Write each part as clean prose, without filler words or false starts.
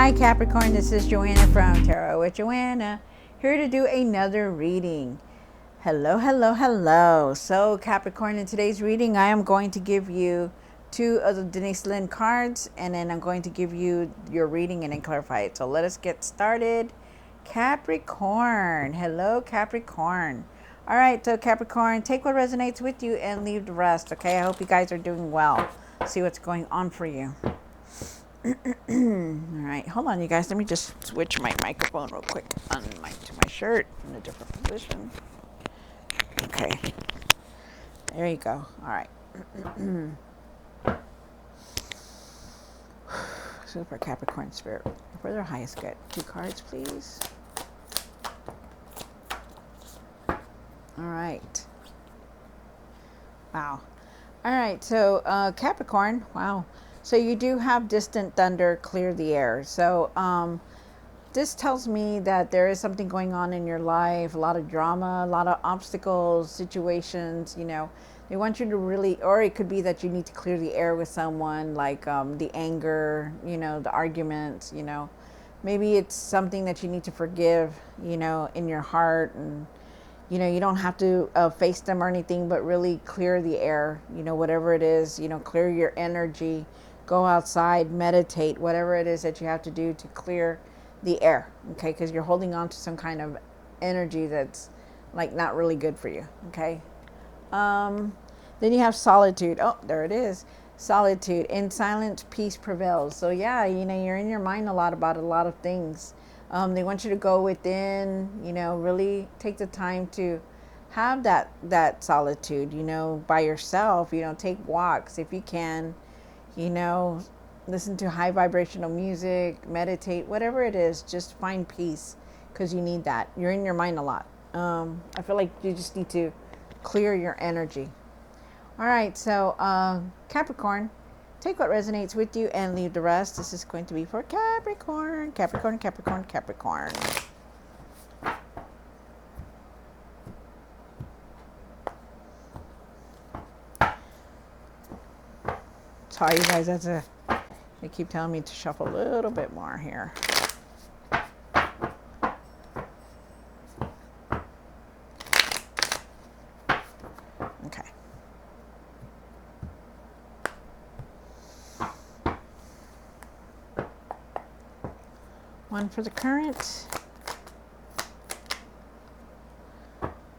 Hi Capricorn, this is Joanna from Tarot with Joanna, here to do another reading. Hello, hello, hello. So Capricorn, in today's reading, I am going to give you two of the Denise Lynn cards, and then I'm going to give you your reading and then clarify it. So let us get started. Capricorn, hello Capricorn. All right, so Capricorn, take what resonates with you and leave the rest, okay? I hope you guys are doing well. See what's going on for you. All right, hold on, you guys. Let me just switch my microphone real quick to my shirt in a different position. Okay, there you go. All right. Super Capricorn Spirit, for their highest good. Two cards, please. All right. Wow. All right, so Capricorn, wow. So you do have distant thunder clear the air. So this tells me that there is something going on in your life, a lot of drama, a lot of obstacles, situations, you know. They want you to really, or it could be that you need to clear the air with someone, like the anger, you know, the arguments, you know. Maybe it's something that you need to forgive, you know, in your heart, and you know, you don't have to face them or anything, but really clear the air, you know, whatever it is, you know, clear your energy, go outside, meditate, whatever it is that you have to do to clear the air, okay? Because you're holding on to some kind of energy that's like not really good for you, okay? Then you have solitude. Oh, there it is. Solitude. In silence, peace prevails. So yeah, you know, you're in your mind a lot about a lot of things. They want you to go within, you know, really take the time to have that solitude, you know, by yourself, you know, take walks if you can, you know, listen to high vibrational music, meditate, whatever it is, just find peace because you need that. You're in your mind a lot. I feel like you just need to clear your energy. All right, so Capricorn, take what resonates with you and leave the rest. This is going to be for Capricorn, Capricorn, Capricorn, Capricorn. Sorry, you guys, they keep telling me to shuffle a little bit more here. Okay. One for the current,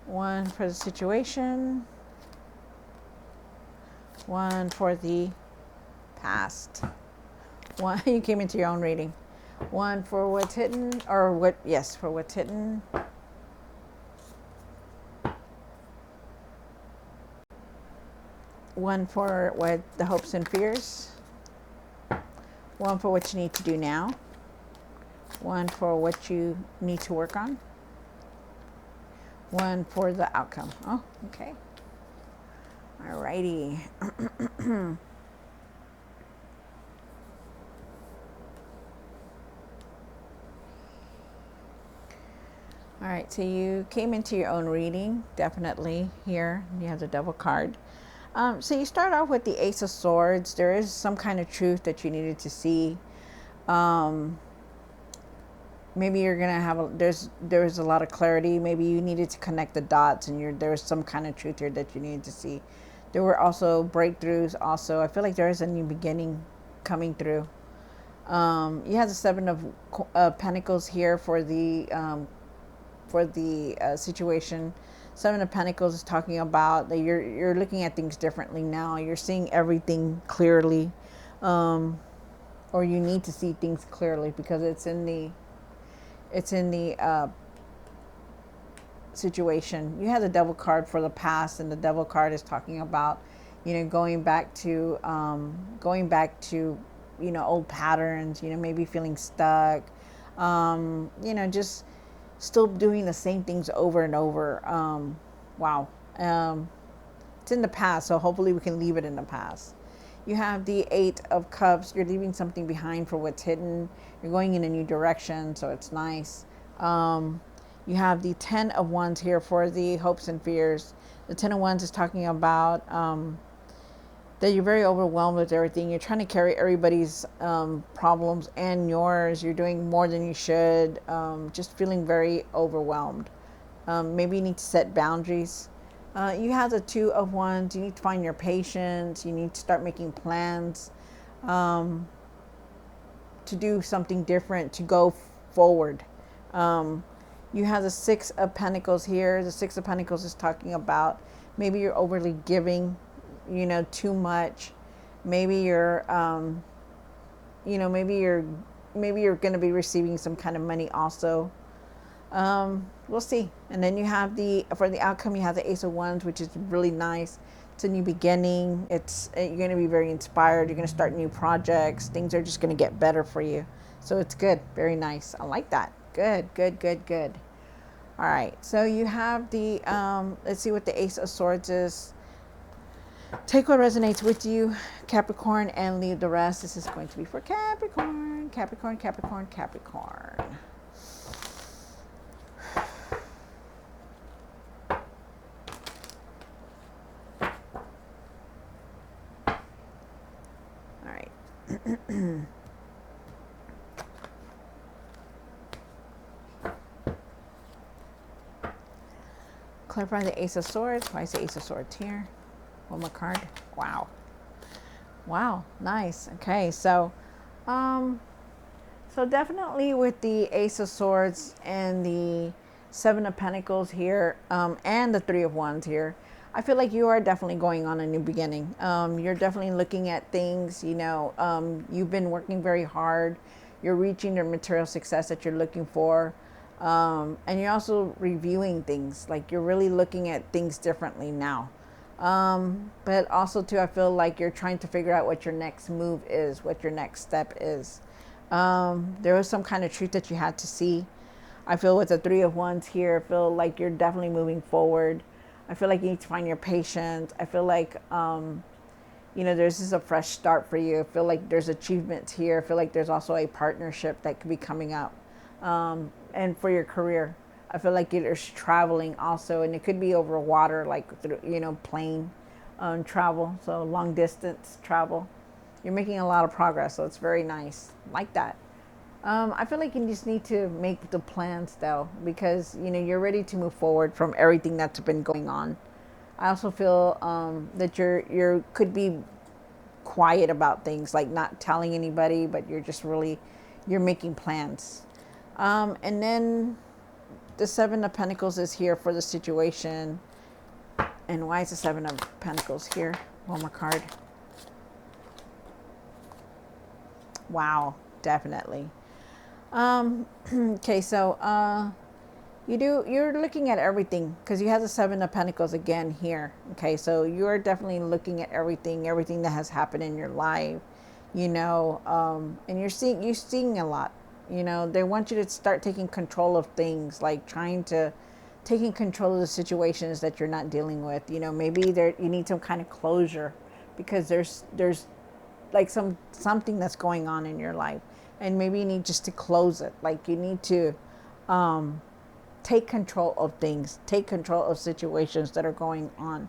one for the situation, one for the past. One, you came into your own reading. One for what's hidden, or what, yes, for what's hidden. One for what the hopes and fears. One for what you need to do now. One for what you need to work on. One for the outcome. Oh, okay. Alrighty. All right, so you came into your own reading, definitely here. You have the Devil card. So you start off with the Ace of Swords. There is some kind of truth that you needed to see. Maybe you're gonna have there's a lot of clarity. Maybe you needed to connect the dots, and there was some kind of truth here that you needed to see. There were also breakthroughs. Also, I feel like there is a new beginning coming through. You have the Seven of Pentacles here for the situation. Seven of Pentacles is talking about that you're looking at things differently now. You're seeing everything clearly, or you need to see things clearly because it's in the situation. You have the Devil card for the past, and the Devil card is talking about, you know, going back to you know, old patterns. You know, maybe feeling stuck. You know, just still doing the same things over and over. Wow. It's in the past, so hopefully we can leave it in the past. You have the Eight of Cups. You're leaving something behind for what's hidden. You're going in a new direction, so it's nice. You have the Ten of Wands here for the hopes and fears. The Ten of Wands is talking about that you're very overwhelmed with everything. You're trying to carry everybody's problems and yours. You're doing more than you should. Just feeling very overwhelmed. Maybe you need to set boundaries. You have the Two of Wands. You need to find your patience. You need to start making plans to do something different, to go forward. You have the Six of Pentacles here. The Six of Pentacles is talking about maybe you're overly giving, too much. Maybe you're, maybe you're going to be receiving some kind of money also. We'll see. And then you have for the outcome, you have the Ace of Wands, which is really nice. It's a new beginning. You're going to be very inspired. You're going to start new projects. Things are just going to get better for you. So it's good. Very nice. I like that. Good, good, good, good. All right. So you have let's see what the Ace of Swords is. Take what resonates with you, Capricorn, and leave the rest. This is going to be for Capricorn, Capricorn, Capricorn, Capricorn. All right. Clarify the Ace of Swords. Why is the Ace of Swords here? One more card. Wow. Wow. Nice. Okay. So definitely with the Ace of Swords and the Seven of Pentacles here, and the Three of Wands here, I feel like you are definitely going on a new beginning. You're definitely looking at things, you've been working very hard. You're reaching the material success that you're looking for. And you're also reviewing things. Like you're really looking at things differently now. But also too, I feel like you're trying to figure out what your next move is, what your next step is. There was some kind of truth that you had to see. I feel with the Three of Wands here, I feel like you're definitely moving forward. I feel like you need to find your patience. I feel like, there's just a fresh start for you. I feel like there's achievements here. I feel like there's also a partnership that could be coming up. And for your career, I feel like there's traveling also, and it could be over water, like through, plane travel, so long distance travel. You're making a lot of progress, so it's very nice. Like that. I feel like you just need to make the plans though, because you're ready to move forward from everything that's been going on. I also feel that you're could be quiet about things, like not telling anybody, but you're making plans. And then the Seven of Pentacles is here for the situation. And why is the Seven of Pentacles here? One more card. Wow, definitely. Okay, so you're looking at everything because you have the Seven of Pentacles again here. Okay, so you're definitely looking at everything that has happened in your life, and you're seeing a lot. They want you to start taking control of things, like taking control of the situations that you're not dealing with. Maybe you need some kind of closure because there's like something that's going on in your life, and maybe you need just to close it. Like you need to take control of things, take control of situations that are going on,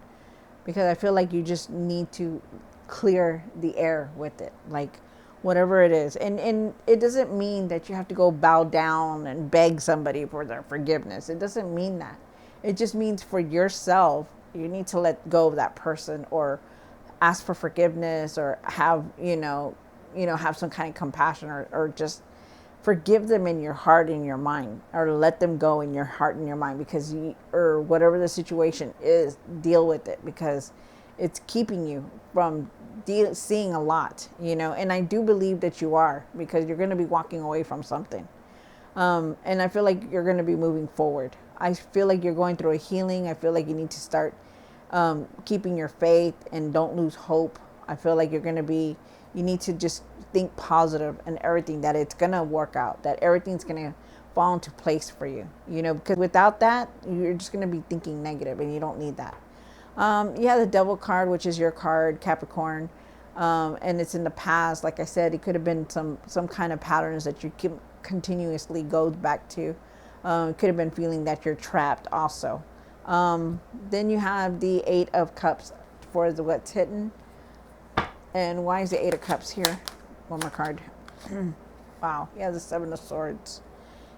because I feel like you just need to clear the air with it, like whatever it is. And it doesn't mean that you have to go bow down and beg somebody for their forgiveness. It doesn't mean that. It just means for yourself, you need to let go of that person, or ask for forgiveness, or have have some kind of compassion, or just forgive them in your heart and your mind, or let them go in your heart and your mind, because or whatever the situation is, deal with it, because it's keeping you from seeing a lot, and I do believe that you are, because you're going to be walking away from something. And I feel like you're going to be moving forward. I feel like you're going through a healing. I feel like you need to start keeping your faith and don't lose hope. I feel like you need to just think positive and everything, that it's going to work out, that everything's going to fall into place for you, because without that, you're just going to be thinking negative, and you don't need that. You have the Devil card, which is your card, Capricorn, and it's in the past. Like I said, it could have been some kind of patterns that you continuously go back to. It could have been feeling that you're trapped also. Then you have the Eight of Cups for what's hidden. And why is the Eight of Cups here? One more card. Wow, he has the Seven of Swords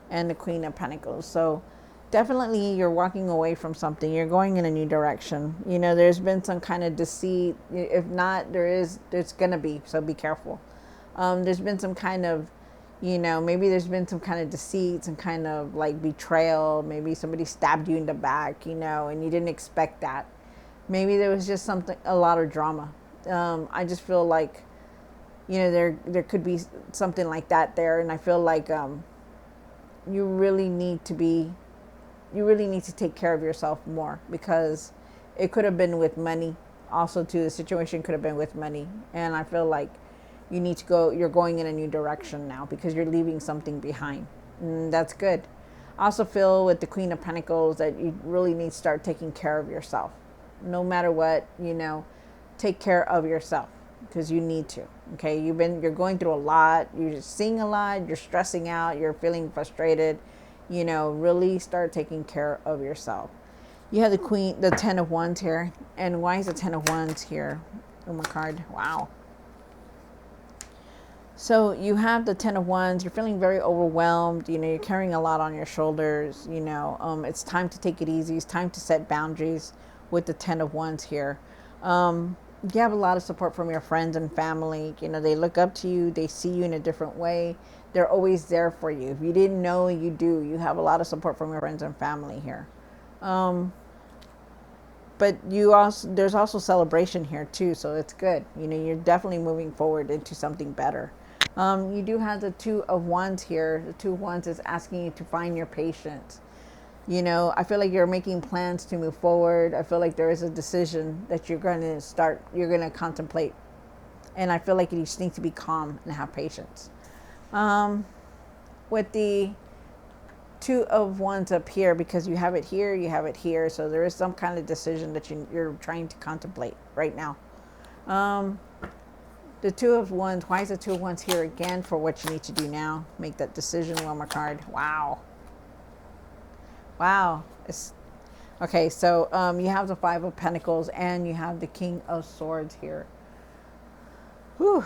and the Queen of Pentacles. So definitely you're walking away from something. You're going in a new direction. You know, there's been some kind of deceit. If not, there's going to be. So be careful. There's been some kind of, you know, maybe there's been some kind of deceit, some kind of like betrayal. Maybe somebody stabbed you in the back, you know, and you didn't expect that. Maybe there was just something, a lot of drama. I just feel like, you know, there could be something like that there. And I feel like you really need to take care of yourself more, because it could have been with money. Also, too, the situation could have been with money. And I feel like you're going in a new direction now, because you're leaving something behind. And that's good. I also feel with the Queen of Pentacles that you really need to start taking care of yourself. No matter what, you know, take care of yourself, because you need to. Okay, you're going through a lot, you're seeing a lot, you're stressing out, you're feeling frustrated. You know, really start taking care of yourself. You have the Ten of Wands here. And why is the Ten of Wands here? Oh, my card. Wow. So you have the Ten of Wands. You're feeling very overwhelmed. You know, you're carrying a lot on your shoulders. You know, it's time to take it easy. It's time to set boundaries with the Ten of Wands here. You have a lot of support from your friends and family. You know, they look up to you. They see you in a different way. They're always there for you. If you didn't know, you do. You have a lot of support from your friends and family here. But there's also celebration here too, so it's good. You know, you're definitely moving forward into something better. You do have the Two of Wands here. The Two of Wands is asking you to find your patience. You know, I feel like you're making plans to move forward. I feel like there is a decision that you're going to contemplate. And I feel like you just need to be calm and have patience. With the Two of Wands up here, because you have it here. So there is some kind of decision that you're trying to contemplate right now. The Two of Wands, why is the Two of Wands here again for what you need to do now? Make that decision. One more card. Wow. Okay, so you have the Five of Pentacles and you have the King of Swords here. Whew.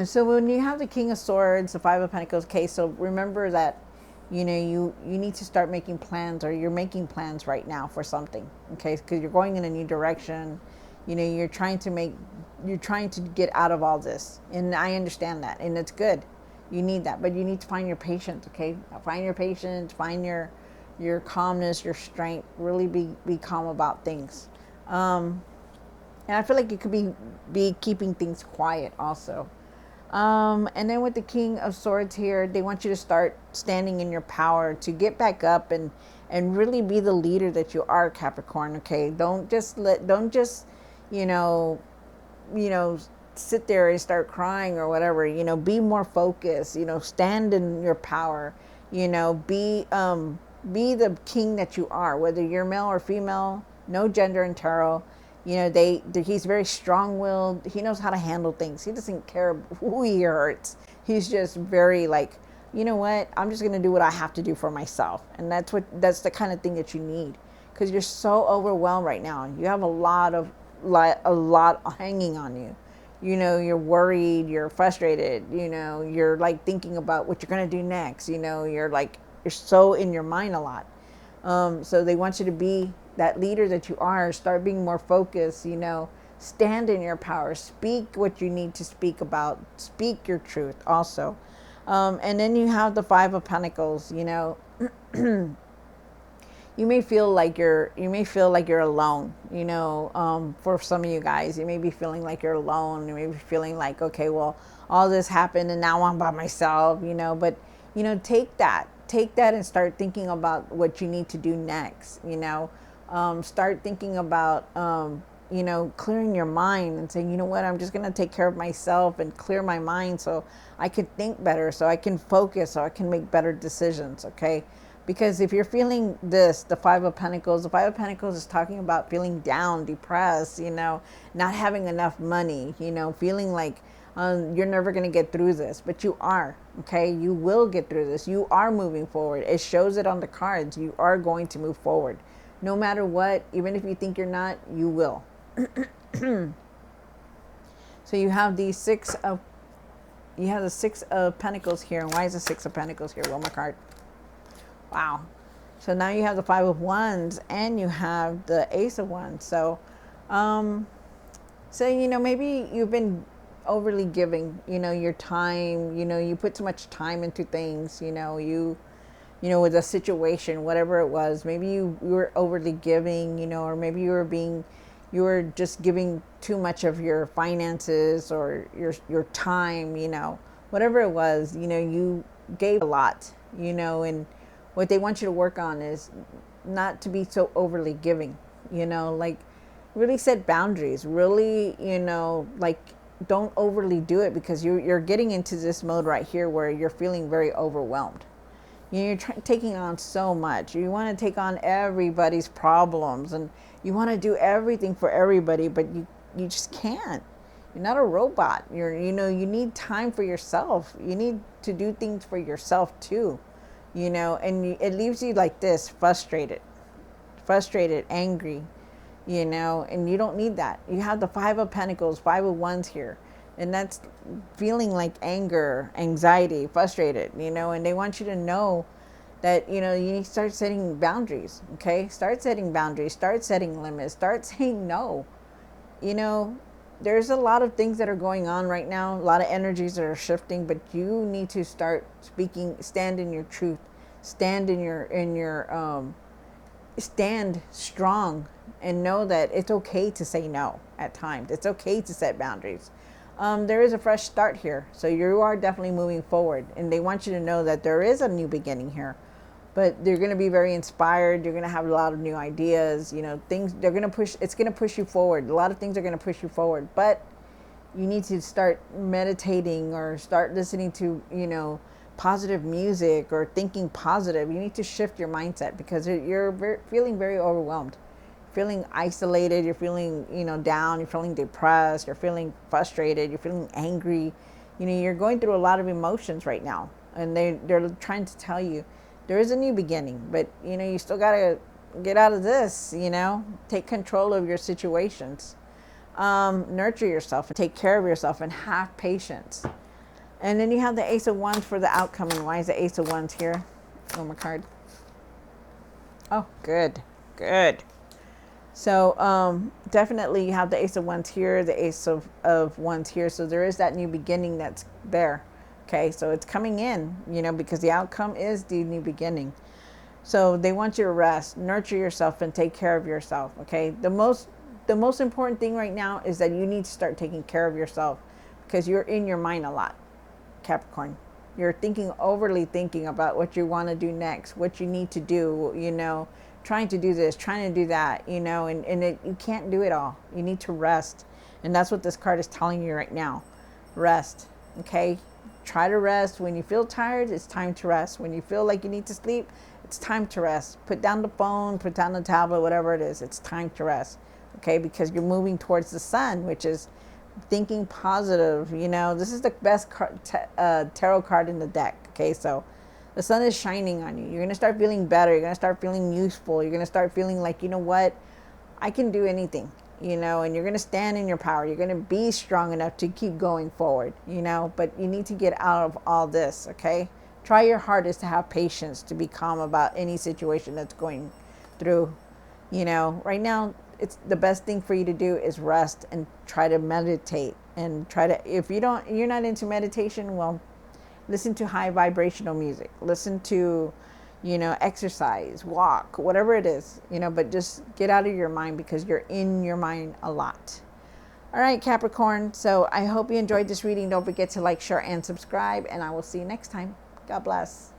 So when you have the King of Swords, the Five of Pentacles, okay, so remember that, you know, you need to start making plans, or you're making plans right now for something, okay, because you're going in a new direction. You know, you're trying to get out of all this, and I understand that, and it's good. You need that, but you need to find your patience, okay? Find your patience, find your calmness, your strength. Really be calm about things. And I feel like you could be keeping things quiet also. And then with the King of Swords here, they want you to start standing in your power, to get back up and really be the leader that you are, Capricorn. Okay, don't just you know sit there and start crying or whatever. You know, be more focused. You know, stand in your power. You know, be the king that you are, whether you're male or female. No gender in tarot. You know, he's very strong-willed. He knows how to handle things. He doesn't care who he hurts. He's just very like, you know what? I'm just going to do what I have to do for myself. And that's the kind of thing that you need, because you're so overwhelmed right now. You have a lot hanging on you. You know, you're worried, you're frustrated, you know, you're like thinking about what you're going to do next. You know, you're so in your mind a lot. So they want you to be that leader that you are. Start being more focused, you know, stand in your power, speak what you need to speak about, speak your truth also. And then you have the Five of Pentacles. You know, you may feel like you're alone, you know. For some of you guys, you may be feeling like you're alone. You may be feeling like, okay, well, all this happened and now I'm by myself, you know. But, you know, take that and start thinking about what you need to do next, you know. Start thinking about, you know, clearing your mind and saying, you know what, I'm just going to take care of myself and clear my mind so I can think better, so I can focus, so I can make better decisions, okay? Because if you're feeling this, the Five of Pentacles is talking about feeling down, depressed, you know, not having enough money, you know, feeling like you're never going to get through this, but you are, okay? You will get through this. You are moving forward. It shows it on the cards. You are going to move forward. No matter what, even if you think you're not, you will. So you have the Six of Pentacles here. And why is the Six of Pentacles here? One more card. Wow. So now you have the Five of Wands and you have the Ace of Wands. So, maybe you've been overly giving, your time, you put so much time into things, with a situation, whatever it was. Maybe you were overly giving, or maybe you were just giving too much of your finances or your time, whatever it was, you gave a lot, and what they want you to work on is not to be so overly giving, like really set boundaries, really, like don't overly do it, because you're getting into this mode right here where you're feeling very overwhelmed. You're taking on so much. You want to take on everybody's problems and you want to do everything for everybody, but you just can't. You're not a robot. You need time for yourself. You need to do things for yourself too, and it leaves you like this, frustrated, angry, and you don't need that. You have the Five of Pentacles, Five of Wands here. And that's feeling like anger, anxiety, frustrated, and they want you to know that, you need to start setting boundaries, okay? Start setting boundaries, start setting limits, start saying no. There's a lot of things that are going on right now, a lot of energies that are shifting, but you need to start speaking, stand in your truth, stand stand strong, and know that it's okay to say no at times. It's okay to set boundaries. There is a fresh start here. So you are definitely moving forward. And they want you to know that there is a new beginning here. But they're going to be very inspired. You're going to have a lot of new ideas. Things they're going to push. It's going to push you forward. A lot of things are going to push you forward. But you need to start meditating or start listening to, positive music or thinking positive. You need to shift your mindset because you're feeling very overwhelmed. Feeling isolated, you're feeling, down, you're feeling depressed, you're feeling frustrated, you're feeling angry. You're going through a lot of emotions right now. And they're trying to tell you there is a new beginning, but, you still got to get out of this, take control of your situations. Nurture yourself and take care of yourself and have patience. And then you have the Ace of Wands for the outcome. And why is the Ace of Wands here? One more card. Oh, good. So definitely you have the Ace of Wands here, the Ace of Wands here. So there is that new beginning that's there. Okay, so it's coming in, because the outcome is the new beginning. So they want you to rest, nurture yourself, and take care of yourself. Okay, the most important thing right now is that you need to start taking care of yourself, because you're in your mind a lot, Capricorn. You're overly thinking about what you want to do next, what you need to do, trying to do this, trying to do that, and you can't do it all. You need to rest. And that's what this card is telling you right now. Rest. Okay? Try to rest. When you feel tired, it's time to rest. When you feel like you need to sleep, it's time to rest. Put down the phone, put down the tablet, whatever it is. It's time to rest. Okay? Because you're moving towards the sun, which is thinking positive. This is the best tarot card in the deck. Okay? So the sun is shining on you. You're going to start feeling better. You're going to start feeling useful. You're going to start feeling like, what? I can do anything, and you're going to stand in your power. You're going to be strong enough to keep going forward, but you need to get out of all this, okay? Try your hardest to have patience, to be calm about any situation that's going through. Right now, it's the best thing for you to do is rest and try to meditate and if you're not into meditation, well, listen to high vibrational music, listen to, exercise, walk, whatever it is, but just get out of your mind, because you're in your mind a lot. All right, Capricorn. So I hope you enjoyed this reading. Don't forget to like, share, and subscribe, and I will see you next time. God bless.